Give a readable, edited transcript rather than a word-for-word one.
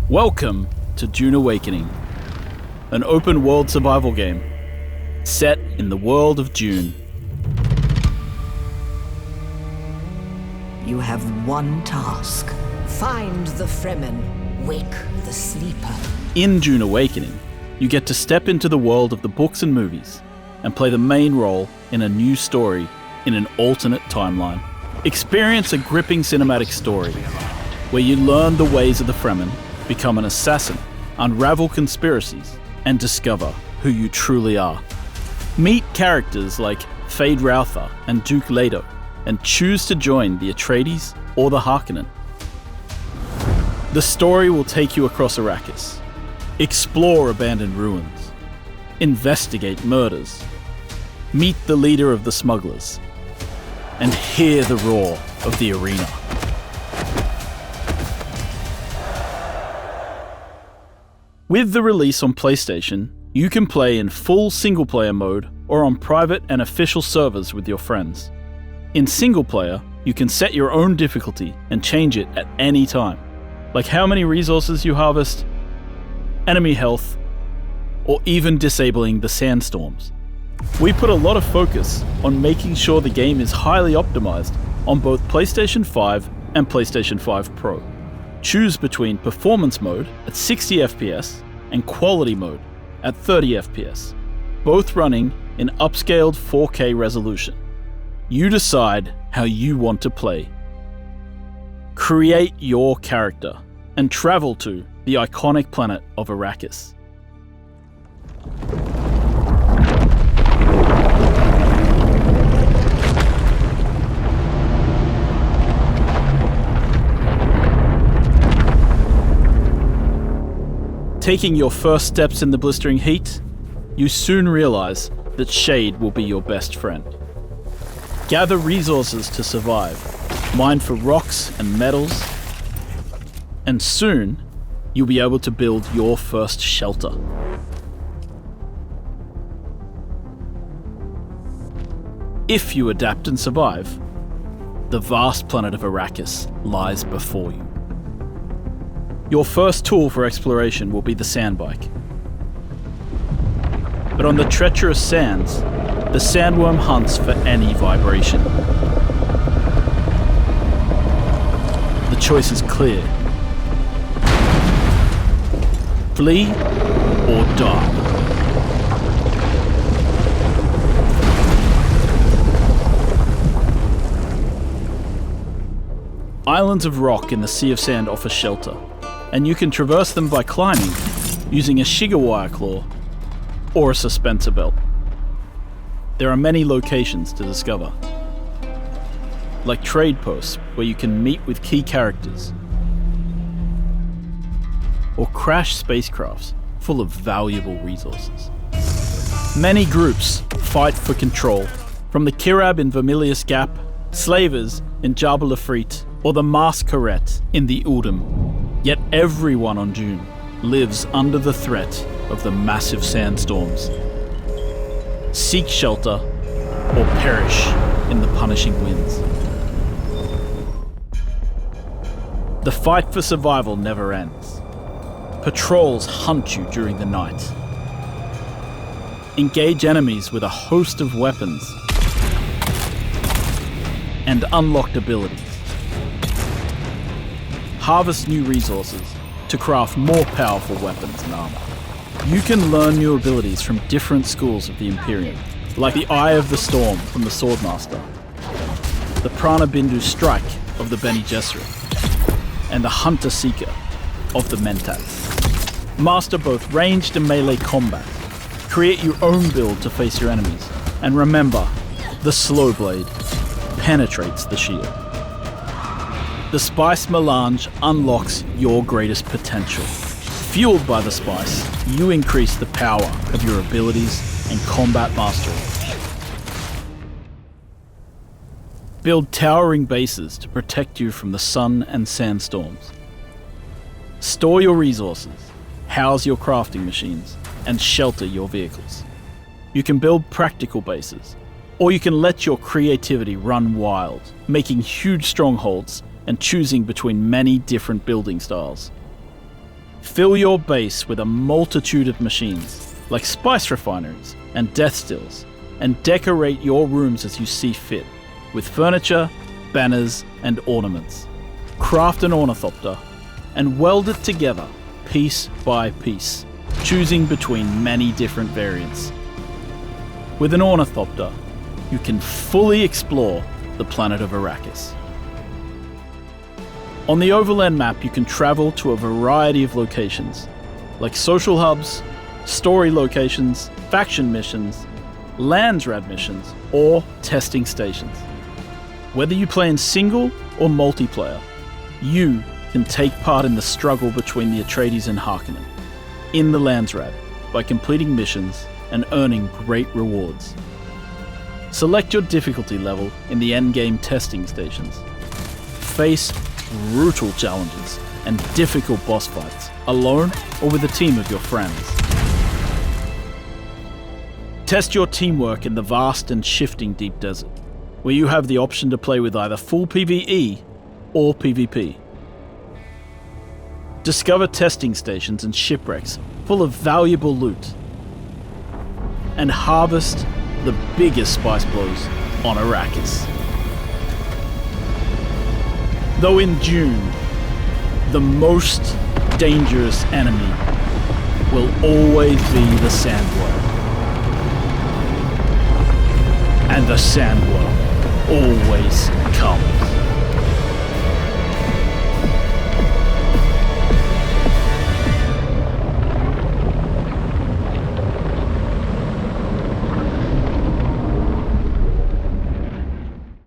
Welcome to Dune Awakening, an open-world survival game set in the world of Dune. You have one task. Find the Fremen. Wake the sleeper. In Dune Awakening, you get to step into the world of the books and movies and play the main role in a new story in an alternate timeline. Experience a gripping cinematic story where you learn the ways of the Fremen, become an assassin, unravel conspiracies, and discover who you truly are. Meet characters like Fade Routher and Duke Leto, and choose to join the Atreides or the Harkonnen. The story will take you across Arrakis, explore abandoned ruins, investigate murders, meet the leader of the smugglers, and hear the roar of the arena. With the release on PlayStation, you can play in full single-player mode or on private and official servers with your friends. In single-player, you can set your own difficulty and change it at any time, like how many resources you harvest, enemy health, or even disabling the sandstorms. We put a lot of focus on making sure the game is highly optimized on both PlayStation 5 and PlayStation 5 Pro. Choose between Performance Mode at 60 FPS and Quality Mode at 30 FPS, both running in upscaled 4K resolution. You decide how you want to play. Create your character and travel to the iconic planet of Arrakis. Taking your first steps in the blistering heat, you soon realize that shade will be your best friend. Gather resources to survive, mine for rocks and metals, and soon you'll be able to build your first shelter. If you adapt and survive, the vast planet of Arrakis lies before you. Your first tool for exploration will be the sandbike. But on the treacherous sands, the sandworm hunts for any vibration. The choice is clear. Flee or die. Islands of rock in the Sea of Sand offer shelter, and you can traverse them by climbing using a Shigawire claw or a suspensor belt. There are many locations to discover, like trade posts where you can meet with key characters, or crash spacecrafts full of valuable resources. Many groups fight for control, from the Kirab in Vermilius Gap, slavers in Jabal Ifrit, or the Masquerette in the Udum. Yet everyone on Dune lives under the threat of the massive sandstorms. Seek shelter or perish in the punishing winds. The fight for survival never ends. Patrols hunt you during the night. Engage enemies with a host of weapons and unlocked abilities. Harvest new resources to craft more powerful weapons and armor. You can learn new abilities from different schools of the Imperium, like the Eye of the Storm from the Swordmaster, the Prana Bindu Strike of the Bene Gesserit, and the Hunter Seeker of the Mentats. Master both ranged and melee combat. Create your own build to face your enemies, and remember, the slow blade penetrates the shield. The Spice Melange unlocks your greatest potential. Fueled by the spice, you increase the power of your abilities and combat mastery. Build towering bases to protect you from the sun and sandstorms. Store your resources, house your crafting machines, and shelter your vehicles. You can build practical bases, or you can let your creativity run wild, making huge strongholds and choosing between many different building styles. Fill your base with a multitude of machines, like spice refineries and death stills, and decorate your rooms as you see fit, with furniture, banners, and ornaments. Craft an ornithopter, and weld it together, piece by piece, choosing between many different variants. With an ornithopter, you can fully explore the planet of Arrakis. On the overland map, you can travel to a variety of locations, like social hubs, story locations, faction missions, Landsrad missions, or testing stations. Whether you play in single or multiplayer, you can take part in the struggle between the Atreides and Harkonnen in the Landsrad by completing missions and earning great rewards. Select your difficulty level in the endgame testing stations. Face brutal challenges and difficult boss fights, alone or with a team of your friends. Test your teamwork in the vast and shifting deep desert, where you have the option to play with either full PvE or PvP. Discover testing stations and shipwrecks full of valuable loot, and harvest the biggest spice blows on Arrakis. Though in Dune, the most dangerous enemy will always be the Sandworm. And the Sandworm always comes.